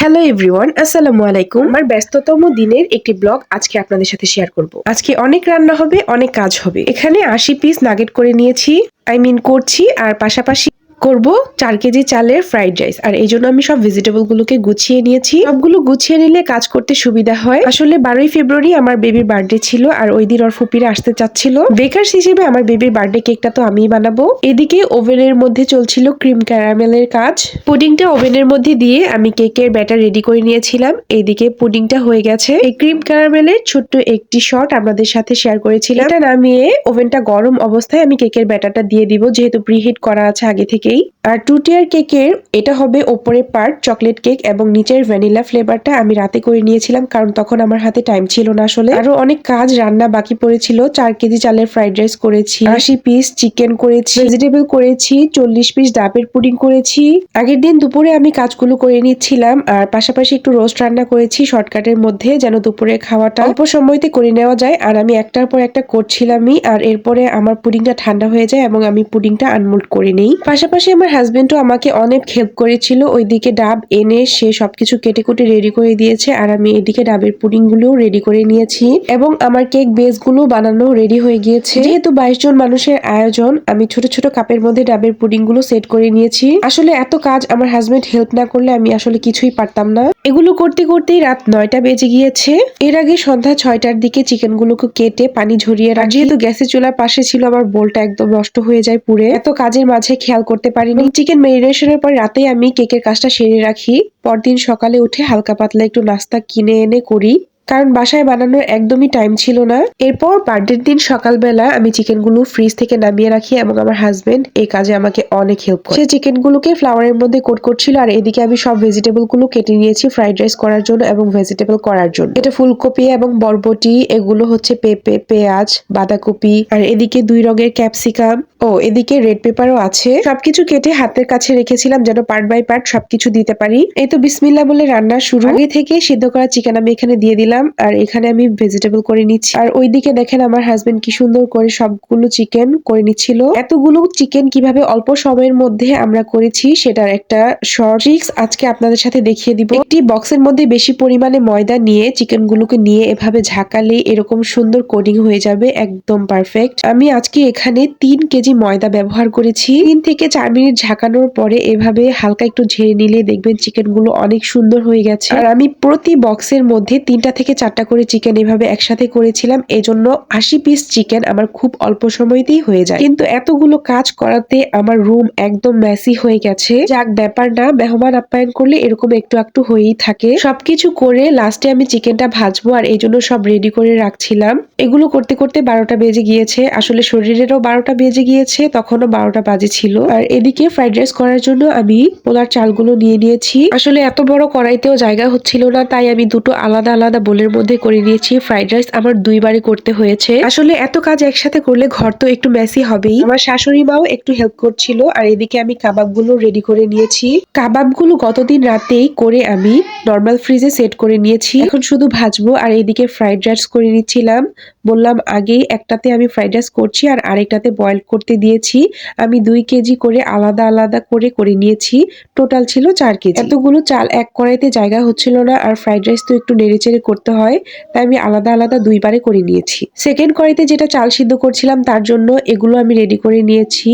Hello everyone, আসসালামু আলাইকুম। আমার ব্যস্ততম দিনের একটি ব্লগ আজকে আপনাদের সাথে শেয়ার করব। আজকে অনেক রান্না হবে, অনেক কাজ হবে। এখানে 80 পিস নাগেট করে নিয়েছি, করছি, আর পাশাপাশি করব 4 কেজি চালের ফ্রাইড রাইস। আর এই জন্য আমি সব ভেজিটেবল গুলোকে গুছিয়ে নিয়েছি। সবগুলো গুছিয়ে নিলে কাজ করতে সুবিধা হয়। আসলে 12ই ফেব্রুয়ারি আমার বেবির বার্থডে ছিল, আর ওই দিন ওর ফুপিরা আসতে চাচ্ছিল। বেকারস হিসেবে আমার বেবির বার্থডে কেকটা তো আমিই বানাবো। এদিকে ওভেনের মধ্যে চলছিল ক্রিম ক্যারামেলের কাজ। পুডিংটা ওভেনের মধ্যে দিয়ে আমি কেকের ব্যাটার রেডি করে নিয়েছিলাম। এইদিকে পুডিংটা হয়ে গেছে। এই ক্রিম ক্যারামেলের ছোট্ট একটি শট আপনাদের সাথে শেয়ার করেছিলাম। এটা নামিয়ে ওভেনটা গরম অবস্থায় আমি কেকের ব্যাটারটা দিয়ে দিব, যেহেতু প্রিহিট করা আছে আগে থেকেই। আর 2 টিয়ার কেকের এটা হবে ওপরের পার্ট চকলেট কেক, এবং নিচের ভ্যানিলা ফ্লেভারটা আমি রাতে করে নিয়েছিলাম, কারণ তখন আমার হাতে টাইম ছিল না। আসলে আরো অনেক কাজ রান্না বাকি পড়েছিল। 4 কেজি চালের ফ্রাইড রাইস করেছি, 80 পিস চিকেন করেছি, ভেজিটেবল করেছি, 40 পিস ডাবের পুডিং করেছি। আগের দিন দুপুরে আমি কাজগুলো করে নিচ্ছিলাম, আর পাশাপাশি একটু রোস্ট রান্না করেছি শর্টকাটের মধ্যে, যেন দুপুরে খাওয়াটা অল্প সময়তে করে নেওয়া যায়। আর আমি একটার পর একটা করছিলামই, আর এরপরে আমার পুডিংটা ঠান্ডা হয়ে যায় এবং আমি পুডিংটা আনমোল্ড করে নেই। পাশাপাশি আমার হাজবেন্ডও আমাকে অনেক হেল্প করেছিল। ওইদিকে ডাব এনে সে সবকিছু কেটে কুটে রেডি করে দিয়েছে, আর আমি এদিকে ডাবের পুডিং গুলো রেডি করে নিয়েছি, এবং আমার কেক বেস গুলো বানানো রেডি হয়ে গিয়েছে। যেহেতু 22 জন মানুষের আয়োজন, আমি ছোট ছোট কাপের মধ্যে ডাবের পুডিং গুলো সেট করে নিয়েছি। আসলে এত কাজ আমার হাজবেন্ড হেল্প না করলে আমি আসলে কিছুই পারতাম না। এগুলো করতে করতেই রাত 9টা বেজে গিয়েছে। এর আগে সন্ধ্যা 6টার দিকে চিকেন গুলোকে কেটে পানি ঝরিয়ে রাখি। যেহেতু গ্যাসের চুলার পাশে ছিল, আমার বোলটা একদম নষ্ট হয়ে যায় পুড়ে। এত কাজের মাঝে খেয়াল করতে পারিনি। চিকেন ম্যারিনেশনের পর রাতেই আমি কেকের কাজটা সেরে রাখি। পরদিন সকালে উঠে হালকা পাতলা একটু নাস্তা কিনে এনে করি, কারণ বাসায় বানানোর একদমই টাইম ছিল না। এরপর বার্থডের দিন সকালবেলা আমি চিকেন গুলো ফ্রিজ থেকে নামিয়ে রাখি, এবং আমার হাজবেন্ড এই কাজে আমাকে অনেক হেল্প করে। সে চিকেন গুলোকে ফ্লাওয়ারের মধ্যে কোট করছিল, আর এদিকে আমি সব ভেজিটেবল গুলো কেটে নিয়েছি ফ্রাইড রাইস করার জন্য এবং ভেজিটেবল করার জন্য। এটা ফুলকপি এবং বরবটি, এগুলো হচ্ছে পেঁপে, পেঁয়াজ, বাঁধাকপি, আর এদিকে 2 রঙের ক্যাপসিকাম, ও এদিকে রেড পেপারও আছে। সবকিছু কেটে হাতের কাছে রেখেছিলাম, যেন পার্ট বাই পার্ট সবকিছু দিতে পারি। এই তো বিসমিল্লাহ বলে রান্না শুরু। আগে থেকে সিদ্ধ করা চিকেন আমি এখানে দিয়ে দিলাম, আর এখানে আমি ভেজিটেবল করে নিচ্ছি। আর ওইদিকে দেখেন আমার হাজবেন্ড কি সুন্দর করে সবগুলো চিকেন করে নিচ্ছিল। এতগুলো চিকেন কিভাবে অল্প সময়ের মধ্যে আমরা করেছি সেটার একটা শর্ট ট্রিক্স আজকে আপনাদের সাথে দেখিয়ে দিব। একটি বক্সের মধ্যে বেশি পরিমাণে ময়দা নিয়ে চিকেন গুলোকে নিয়ে এভাবে ঝাঁকালে এরকম সুন্দর কোডিং হয়ে যাবে, একদম পারফেক্ট। আমি আজকে এখানে 3 কেজি ময়দা ব্যবহার করেছি। 3 থেকে 4 মিনিট ঝাঁকানোর পরে এভাবে হালকা একটু ঝেড়ে নিলে দেখবেন চিকেন গুলো অনেক সুন্দর হয়ে গেছে। আর আমি প্রতি বক্সের মধ্যে 3টা থেকে 4টা করে চিকেন এভাবে একসাথে করেছিলাম। এজন্য 80 পিস চিকেন আমার খুব অল্প সময়তেই হয়ে যায়, কিন্তু এতগুলো কাজ করাতে আমার রুম একদম মেসি হয়ে গেছে। যাক, ব্যাপার না, মেহমান আপ্যায়ন করলে এরকম একটু একটু হয়েই থাকে। সবকিছু করে লাস্টে আমি চিকেনটা ভাজবো, আর এই জন্য সব রেডি করে রাখছিলাম। এগুলো করতে করতে 12টা বেজে গিয়েছে। আসলে শরীরেরও 12টা বেজে গিয়েছে, তখনও 12টা বাজে ছিল। আর এদিকে ফ্রাইড রাইস করার জন্য আমি পোলার চালগুলো নিয়ে নিয়েছি। আসলে এত বড় কড়াইতেও জায়গা হচ্ছিল না, তাই আমি দুটো আলাদা আলাদা বোলের মধ্যে করে নিয়েছি। ফ্রাইড রাইস আমার 2 বারে করতে হয়েছে। আসলে এত কাজ একসাথে করলে ঘর তো একটু মেসি হবেই। আমার শাশুড়ি মাও একটু হেল্প করছিল। আর এদিকে আমি কাবাবগুলো রেডি করে নিয়েছি। কাবাবগুলো গতদিন রাতেই করে আমি নরমাল ফ্রিজে সেট করে নিয়েছি, এখন শুধু ভাজবো। আর এদিকে ফ্রাইড রাইস করে নিচ্ছিলাম। বললাম আগেই একটাতে আমি ফ্রাইড রাইস করছি, আর আরেকটাতে বয়েল করতে দিয়েছি। আমি 2 কেজি করে আলাদা আলাদা করে করে নিয়েছি। টোটাল ছিল 4 কেজি। এতগুলো চাল এক কড়াইতে জায়গা হচ্ছিল না, আর ফ্রাইড রাইস তো একটু নেড়েচেড়ে করতে হয়, তাই আমি আলাদা আলাদা 2 বারে করে নিয়েছি। সেকেন্ড কড়াইতে যেটা চাল সিদ্ধ করছিলাম তার জন্য এগুলো আমি রেডি করে নিয়েছি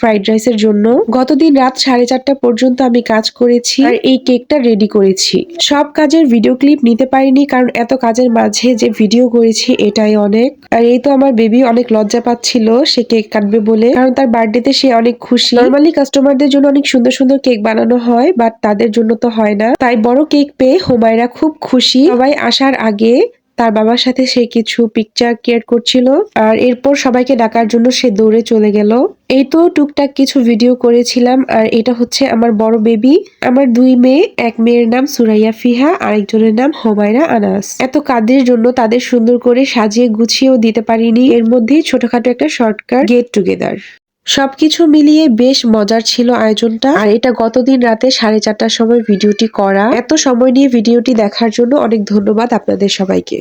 ফ্রাইড রাইসের জন্য। গতদিন রাত 4:30 পর্যন্ত আমি কাজ করেছি, আর এই কেকটা রেডি করেছি। সব কাজের ভিডিও ক্লিপ নিতে পারিনি, কারণ এত কাজের মাঝে যে ভিডিও করেছি এটাই অনেক। আর এই তো আমার বেবি অনেক লজ্জা পাচ্ছিল সে কেক কাটবে বলে, কারণ তার বার্থডেতে সে অনেক খুশি। নরমালি কাস্টমারদের জন্য অনেক সুন্দর সুন্দর কেক বানানো হয়, বাট তাদের জন্য তো হয় না। তাই বড় কেক পেয়ে হুমায়রা খুব খুশি। সবাই আসার আগে তার বাবার সাথে সে কিছু পিকচার ক্রিয়েট করছিল, আর এরপর সবাইকে ডাকার জন্য সে দৌড়ে চলে গেল। এই তো টুকটাক কিছু ভিডিও করেছিলাম। আর এটা হচ্ছে আমার বড় বেবি, আমার 2 মেয়ে, এক মেয়ের নাম সুরাইয়া ফিহা, আরেকজনের নাম হুমায়রা আনাস। এত কাজের জন্য তাদের সুন্দর করে সাজিয়ে গুছিয়েও দিতে পারিনি। এর মধ্যেই ছোটখাটো একটা শর্টকাট গেট টুগেদার। সবকিছু মিলিয়ে বেশ মজার ছিল আয়োজনটা। আর এটা গতদিন রাতে 4:30টার সময় ভিডিওটি করা। এত সময় নিয়ে ভিডিওটি দেখার জন্য অনেক ধন্যবাদ আপনাদের সবাইকে।